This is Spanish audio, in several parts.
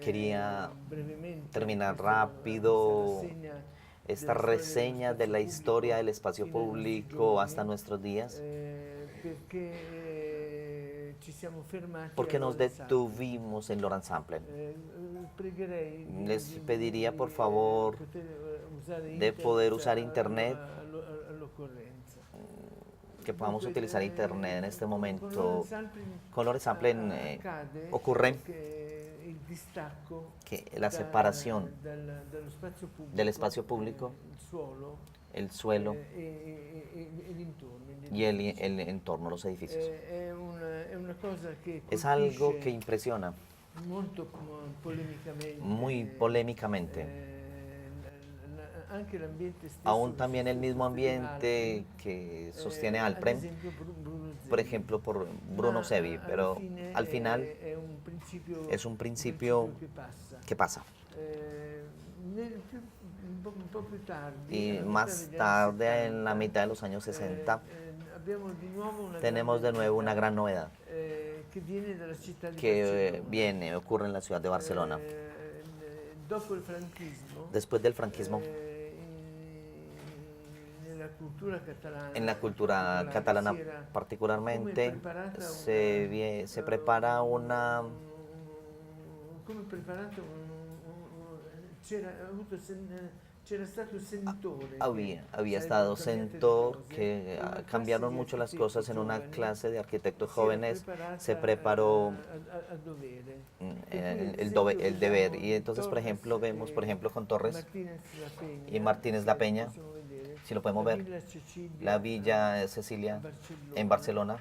Quería terminar rápido esta reseña de la historia del espacio público hasta nuestros días, porque nos detuvimos en Laurent Samplin. Les pediría por favor de poder usar internet, que podamos utilizar internet en este momento. Con Laurent Samplin ocurre que la separación del espacio público, el suelo y el entorno, los edificios, es algo que impresiona muy polémicamente. Aún también el mismo ambiente que sostiene Alprem, por ejemplo, por Bruno Sevi, pero al final es un principio que pasa. Y más tarde, en la mitad de los años 60, tenemos de nuevo una gran novedad que ocurre en la ciudad de Barcelona. Después del franquismo, en la cultura catalana particularmente, se prepara una... Había estado Sentor, que cambiaron mucho las cosas en una clase de arquitectos jóvenes, se preparó el deber. Y entonces, por ejemplo, vemos, por ejemplo, con Torres y Martínez La Peña, si lo podemos ver, la Villa Cecilia en Barcelona.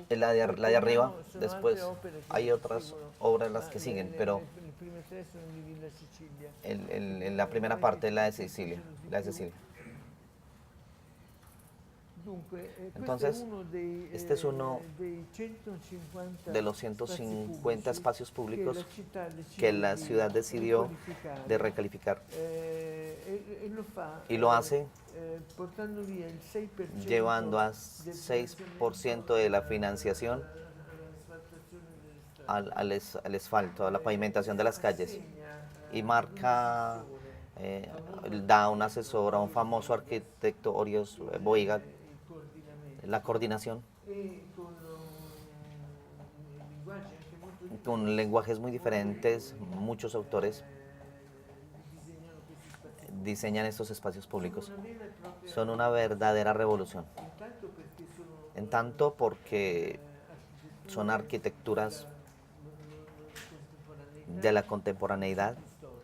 La de arriba, después hay otras obras las que siguen, pero la primera parte es la de Sicilia, la de Sicilia. Entonces, este es uno de los 150 espacios públicos que la ciudad decidió de recalificar. Y lo hace llevando a 6% de la financiación al asfalto, a la pavimentación de las calles. Y marca, da un asesor a un famoso arquitecto, Oriol Bohigat, la coordinación, con lenguajes muy diferentes. Muchos autores diseñan estos espacios públicos. Son una verdadera revolución. En tanto porque son arquitecturas de la contemporaneidad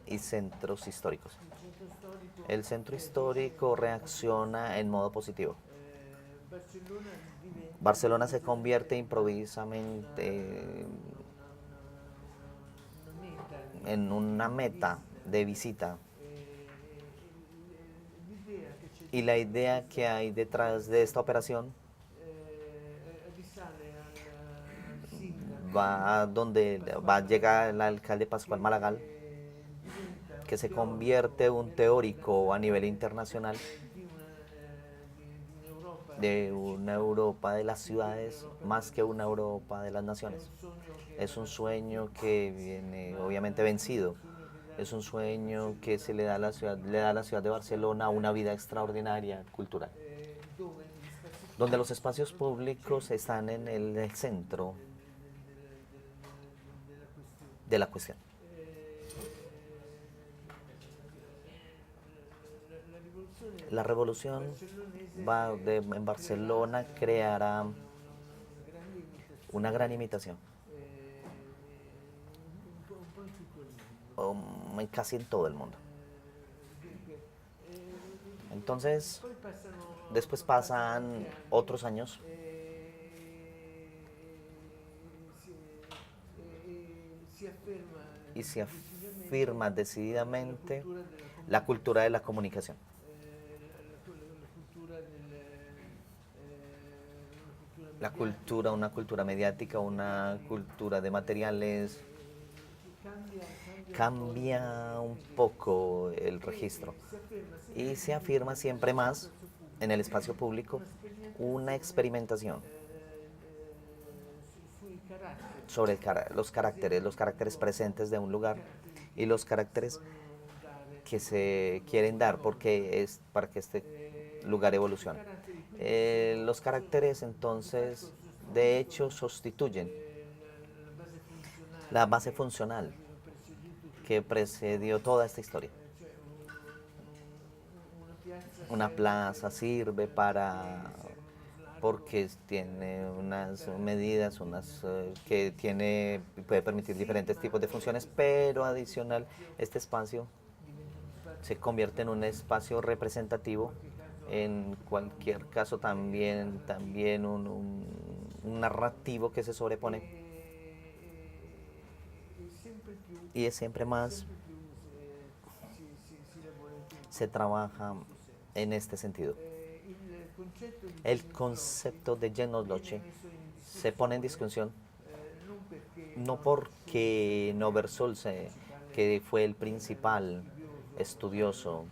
y centros históricos. El centro histórico reacciona en modo positivo. Barcelona se convierte improvisamente en una meta de visita. Y la idea que hay detrás de esta operación va a llegar el alcalde Pascual Maragall, que se convierte en un teórico a nivel internacional de una Europa de las ciudades más que una Europa de las naciones. Es un sueño que viene obviamente vencido. Es un sueño que se le da a la ciudad de Barcelona una vida extraordinaria cultural, donde los espacios públicos están en el centro de la cuestión. La revolución en Barcelona creará una gran imitación, casi en todo el mundo. Entonces, después pasan otros años y se afirma decididamente la cultura de la comunicación. La cultura, una cultura mediática, una cultura de materiales, cambia un poco el registro y se afirma siempre más en el espacio público una experimentación sobre los caracteres presentes de un lugar y los caracteres que se quieren dar porque es para que este lugar evolucione. Los caracteres entonces de hecho sustituyen la base funcional que precedió toda esta historia. Una plaza sirve porque tiene unas medidas, que puede permitir diferentes tipos de funciones, pero adicional este espacio se convierte en un espacio representativo. En cualquier caso también un narrativo que se sobrepone y es siempre más se trabaja en este sentido. El concepto de Genodloche se pone en discusión no porque Noversul, que fue el principal estudioso,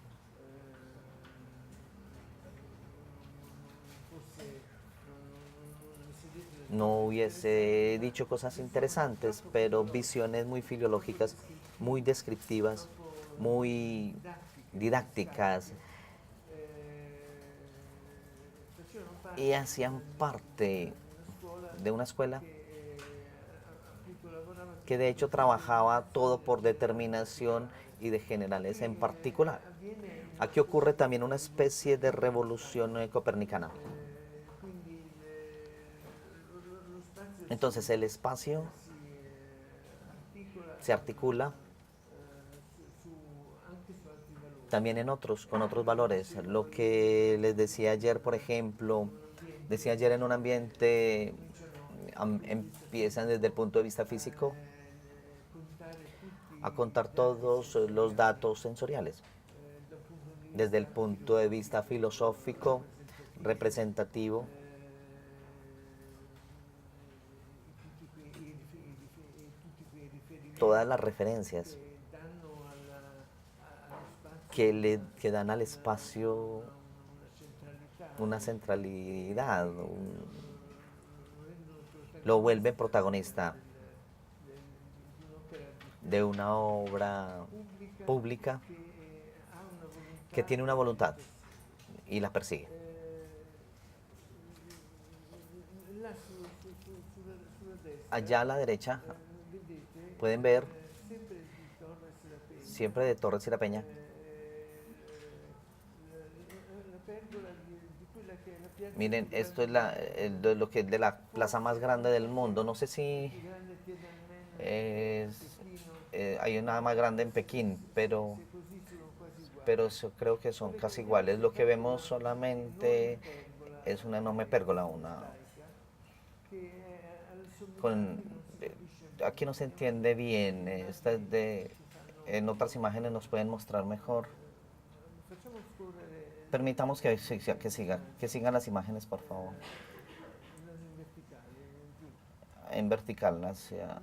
no hubiese dicho cosas interesantes, pero visiones muy filológicas, muy descriptivas, muy didácticas, y hacían parte de una escuela que de hecho trabajaba todo por determinación y de generales en particular. Aquí ocurre también una especie de revolución copernicana. Entonces el espacio se articula también con otros valores. Lo que les decía ayer, por ejemplo, decía ayer en un ambiente, empiezan desde el punto de vista físico a contar todos los datos sensoriales. Desde el punto de vista filosófico, representativo, todas las referencias que dan al espacio una centralidad, lo vuelven protagonista de una obra pública que tiene una voluntad y la persigue. Allá a la derecha pueden ver, siempre de Torres y la Peña, miren, esto es lo que es de la plaza más grande del mundo. No sé si hay una más grande en Pekín, pero eso creo que son casi iguales. Lo que vemos solamente es una enorme pérgola, con, aquí no se entiende bien. En otras imágenes nos pueden mostrar mejor. Permitamos que sigan las imágenes, por favor. En vertical, hacia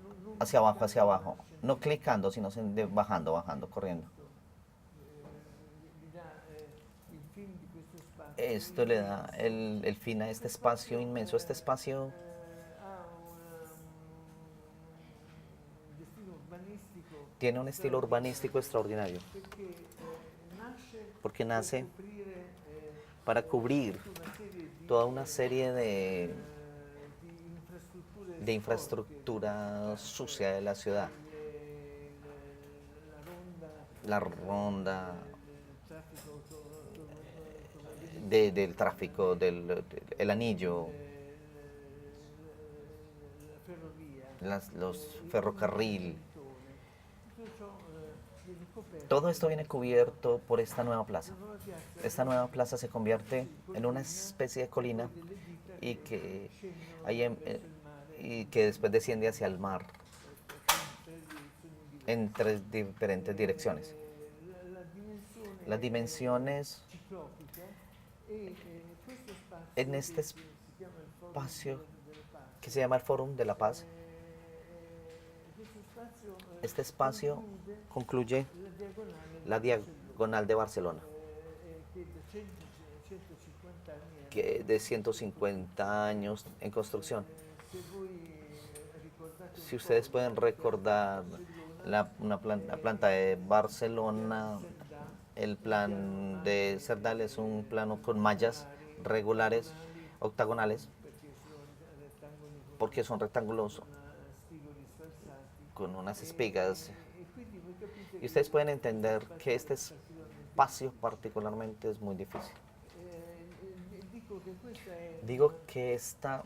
abajo. No clicando, sino bajando, corriendo. Esto le da el fin a este espacio inmenso. Este espacio tiene un estilo urbanístico extraordinario, porque nace para cubrir toda una serie de infraestructura sucia de la ciudad. La ronda del tráfico, el anillo, los ferrocarril. Todo esto viene cubierto por esta nueva plaza. Esta nueva plaza se convierte en una especie de colina y que después desciende hacia el mar. en tres diferentes direcciones. Las dimensiones en este espacio que se llama el Fórum de la Paz. Este espacio concluye la diagonal de Barcelona, que es de 150 años en construcción. Si ustedes pueden recordar la planta de Barcelona, el plan de Cerdal es un plano con mallas regulares, octagonales, porque son rectángulos con unas espigas. Y ustedes pueden entender que este espacio particularmente es muy difícil. Digo que esta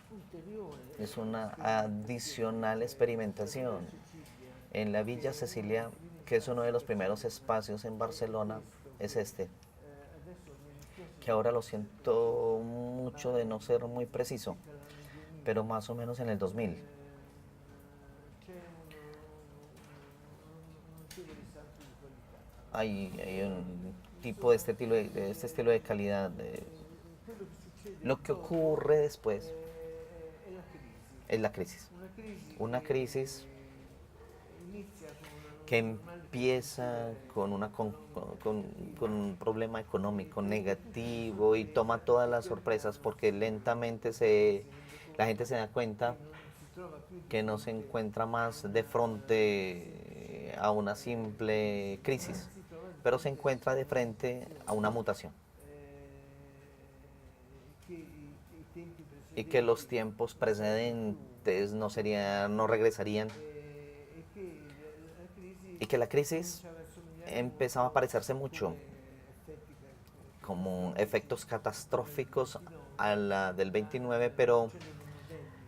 es una adicional experimentación. En la Villa Cecilia, que es uno de los primeros espacios en Barcelona, es este. Que ahora lo siento mucho de no ser muy preciso, pero más o menos en el 2000. Hay un tipo de este estilo de calidad. Lo que ocurre después es la crisis. Una crisis que empieza con un problema económico negativo y toma todas las sorpresas porque lentamente la gente se da cuenta que no se encuentra más de frente a una simple crisis, pero se encuentra de frente a una mutación. Y que los tiempos precedentes no regresarían. Y que la crisis empezaba a parecerse mucho como efectos catastróficos a la del 29, pero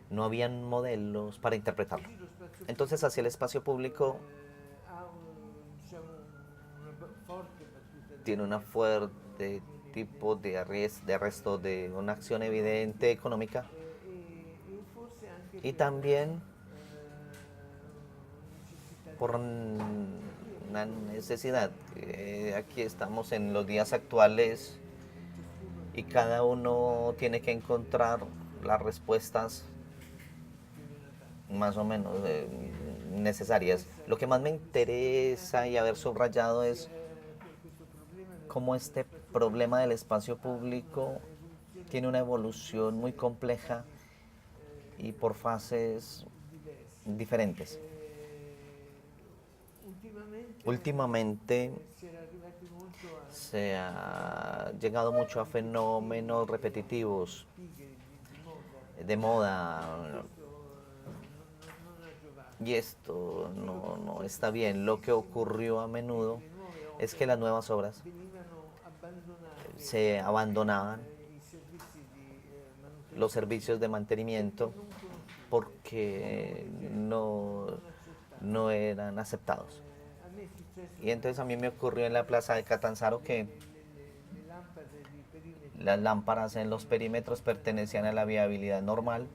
no habían modelos para interpretarlo. Entonces hacia el espacio público tiene una fuerte tipo de arresto de una acción evidente económica y también por una necesidad. Aquí estamos en los días actuales y cada uno tiene que encontrar las respuestas más o menos necesarias. Lo que más me interesa y haber subrayado es cómo este problema del espacio público tiene una evolución muy compleja y por fases diferentes. Últimamente se ha llegado mucho a fenómenos repetitivos de moda y esto no está bien. Lo que ocurrió a menudo es que las nuevas obras se abandonaban los servicios de mantenimiento porque no eran aceptados. Y entonces a mí me ocurrió en la plaza de Catanzaro que las lámparas en los perímetros pertenecían a la viabilidad normal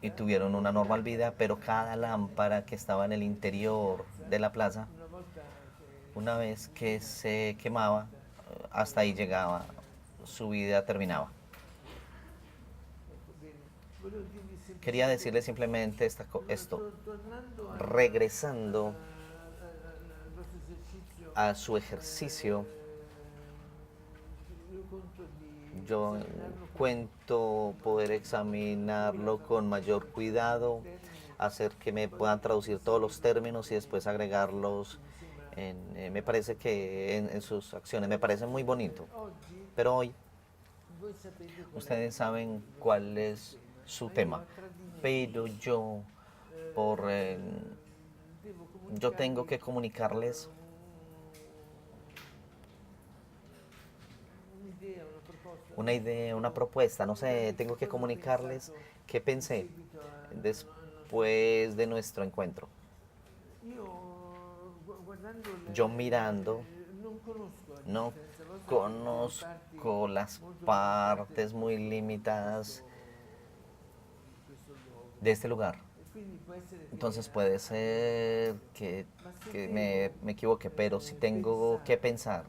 y tuvieron una normal vida, pero cada lámpara que estaba en el interior de la plaza, una vez que se quemaba, hasta ahí llegaba, su vida terminaba. Quería decirle simplemente esto, regresando a su ejercicio, yo cuento poder examinarlo con mayor cuidado, hacer que me puedan traducir todos los términos y después agregarlos me parece que en sus acciones, me parece muy bonito. Pero hoy, ustedes saben cuál es su tema, pero por, eh, yo tengo que comunicarles una idea, una propuesta, no sé, tengo que comunicarles qué pensé después de nuestro encuentro. Yo mirando, no conozco las partes muy limitadas de este lugar, Entonces puede ser que me equivoque, pero si tengo que pensar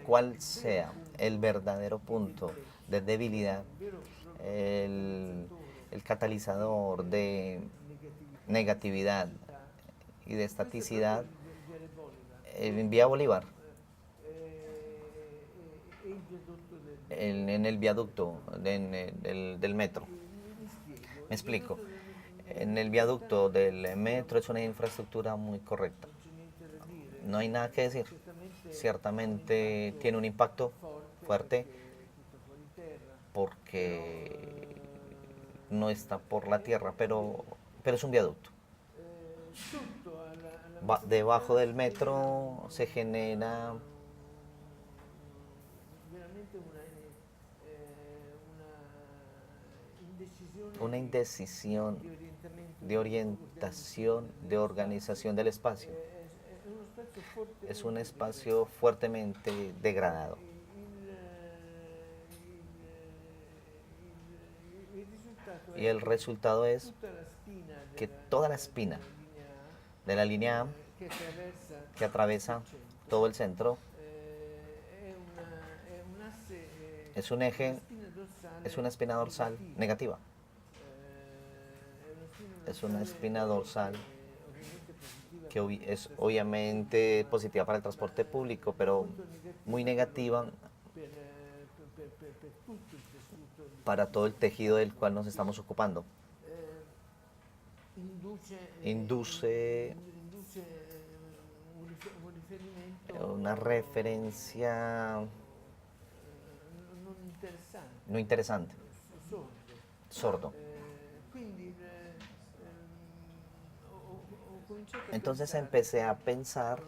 cuál sea el verdadero punto de debilidad, el, el catalizador de negatividad y de estaticidad, en Vía Bolívar, en el viaducto del metro. Me explico. En el viaducto del metro es una infraestructura muy correcta. No hay nada que decir. Ciertamente tiene un impacto fuerte porque no está por la tierra, pero es un viaducto. Debajo del metro se genera una indecisión de orientación, de organización del espacio. Es un espacio fuertemente degradado. Y el resultado es que toda la espina de la línea A, que atraviesa todo el centro, es un eje, es una espina dorsal negativa. Es una espina dorsal que es obviamente positiva para el transporte público, pero muy negativa para todo el tejido del cual nos estamos ocupando. Induce una referencia no interesante, sordo. Entonces empecé a pensar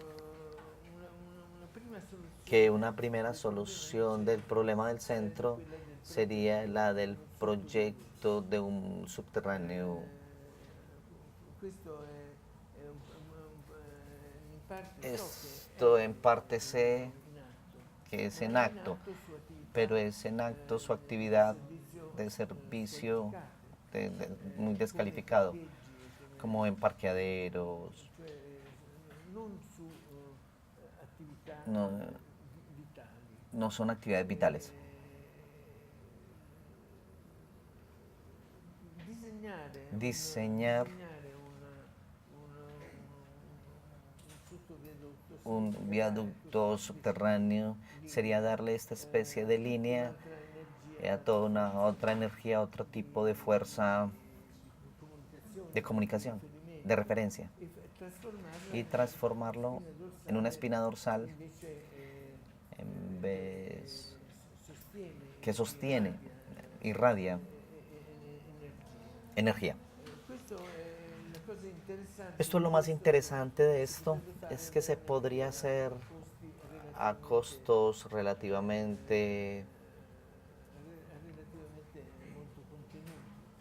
que una primera solución del problema del centro sería la del proyecto de un subterráneo. Esto en parte sé que es en acto, pero es en acto su actividad de servicio muy descalificado, como en parqueaderos, no, no son actividades vitales. Diseñar un viaducto subterráneo sería darle esta especie de línea a toda una otra energía, otro tipo de fuerza de comunicación, de referencia, y transformarlo en una espina dorsal en vez que sostiene, irradia energía. Esto es lo más interesante de esto, es que se podría hacer a costos relativamente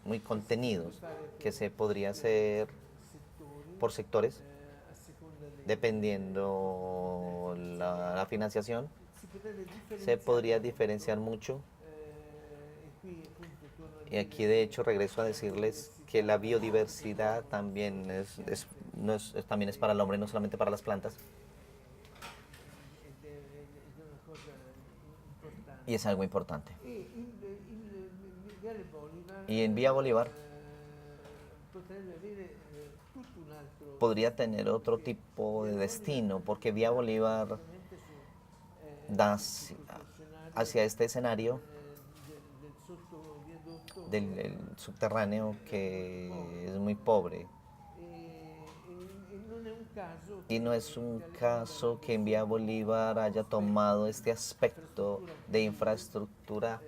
muy contenidos, que se podría hacer por sectores, dependiendo la financiación, se podría diferenciar mucho. Y aquí de hecho regreso a decirles que la biodiversidad también también es para el hombre, no solamente para las plantas. Y es algo importante. Y en Vía Bolívar podría tener otro tipo de destino, porque Vía Bolívar da hacia este escenario del subterráneo que es muy pobre. Y no es un caso que en Vía Bolívar haya tomado este aspecto de infraestructura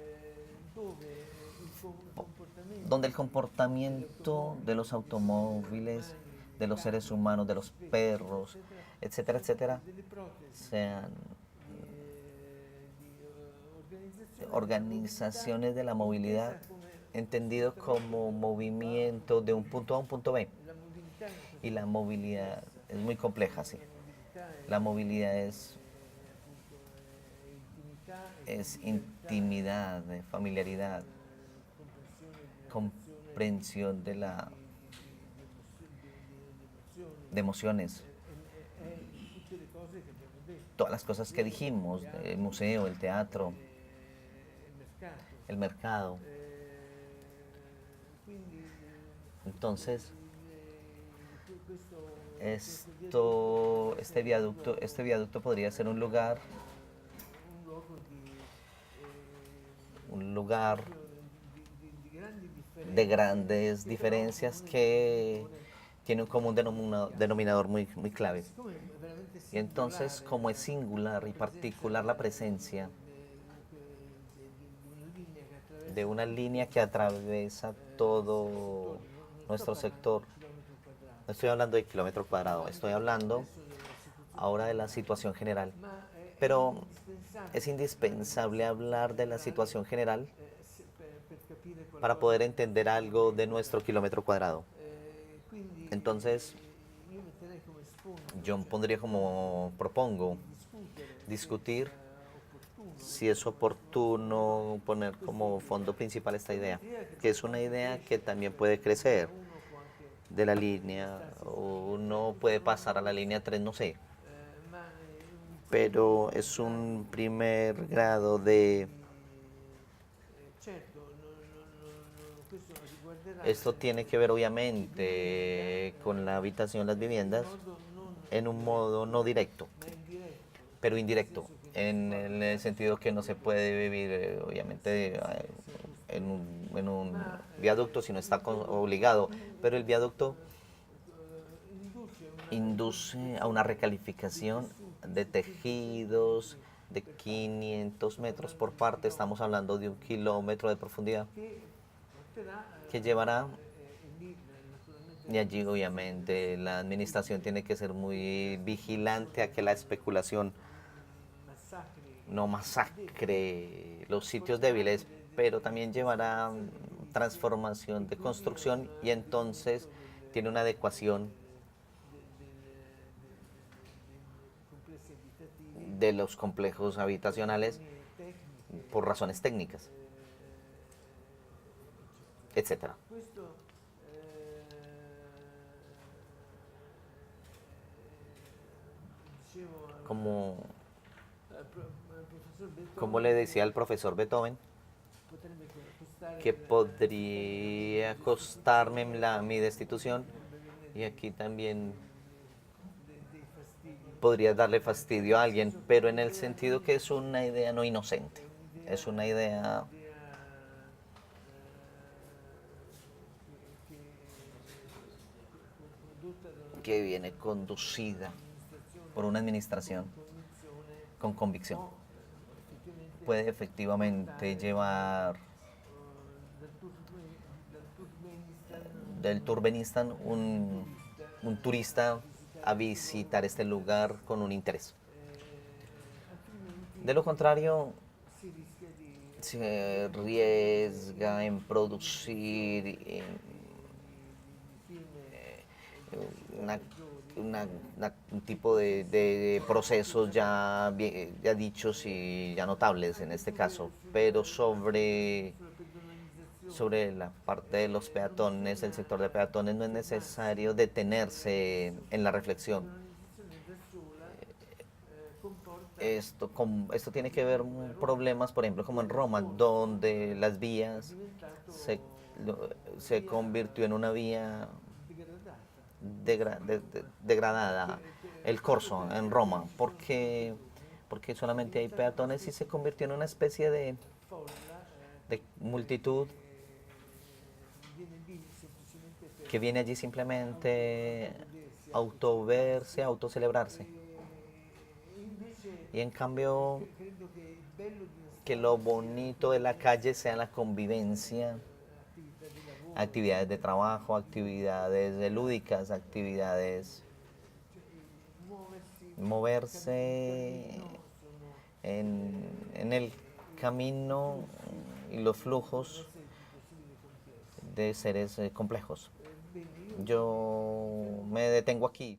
donde el comportamiento de los automóviles, de los seres humanos, de los perros, etcétera, etcétera, sean organizaciones de la movilidad entendido como movimiento de un punto A a un punto B. Y la movilidad es muy compleja, sí. La movilidad es intimidad, familiaridad, comprensión de la de emociones. Todas las cosas que dijimos, el museo, el teatro, el mercado. Entonces, este viaducto podría ser un lugar de grandes diferencias que tiene un común denominador muy clave. Y entonces, como es singular y particular la presencia de una línea que atraviesa todo nuestro sector, no estoy hablando de kilómetro cuadrado, estoy hablando ahora de la situación general. Pero es indispensable hablar de la situación general para poder entender algo de nuestro kilómetro cuadrado. Entonces, yo pondría como propongo discutir si es oportuno poner como fondo principal esta idea, que es una idea que también puede crecer de la línea, o uno puede pasar a la línea 3, no sé, pero es un primer grado de... Esto tiene que ver obviamente con la habitación, las viviendas, en un modo no directo, pero indirecto, en el sentido que no se puede vivir obviamente en un viaducto si no está obligado, pero el viaducto induce a una recalificación de tejidos de 500 metros por parte, estamos hablando de 1 kilómetro de profundidad, que llevará, y allí obviamente la administración tiene que ser muy vigilante a que la especulación no masacre los sitios débiles, pero también llevará transformación de construcción y entonces tiene una adecuación de los complejos habitacionales por razones técnicas, etcétera. Como, como le decía el profesor Beethoven, que podría costarme mi destitución, y aquí también podría darle fastidio a alguien, pero en el sentido que es una idea no inocente, es una idea que viene conducida por una administración con convicción. Puede efectivamente llevar del Turkmenistán un turista a visitar este lugar con un interés. De lo contrario, se arriesga en producir una, un tipo de procesos ya dichos y ya notables en este caso, pero sobre la parte de los peatones, el sector de peatones, no es necesario detenerse en la reflexión. Esto tiene que ver problemas, por ejemplo, como en Roma, donde las vías se, se convirtió en una vía degradada, el corso en Roma, porque solamente hay peatones y se convirtió en una especie de multitud que viene allí simplemente a autoverse, a autocelebrarse. Y en cambio, que lo bonito de la calle sea la convivencia, actividades de trabajo, actividades lúdicas, actividades, moverse en el camino y los flujos de seres complejos. Yo me detengo aquí.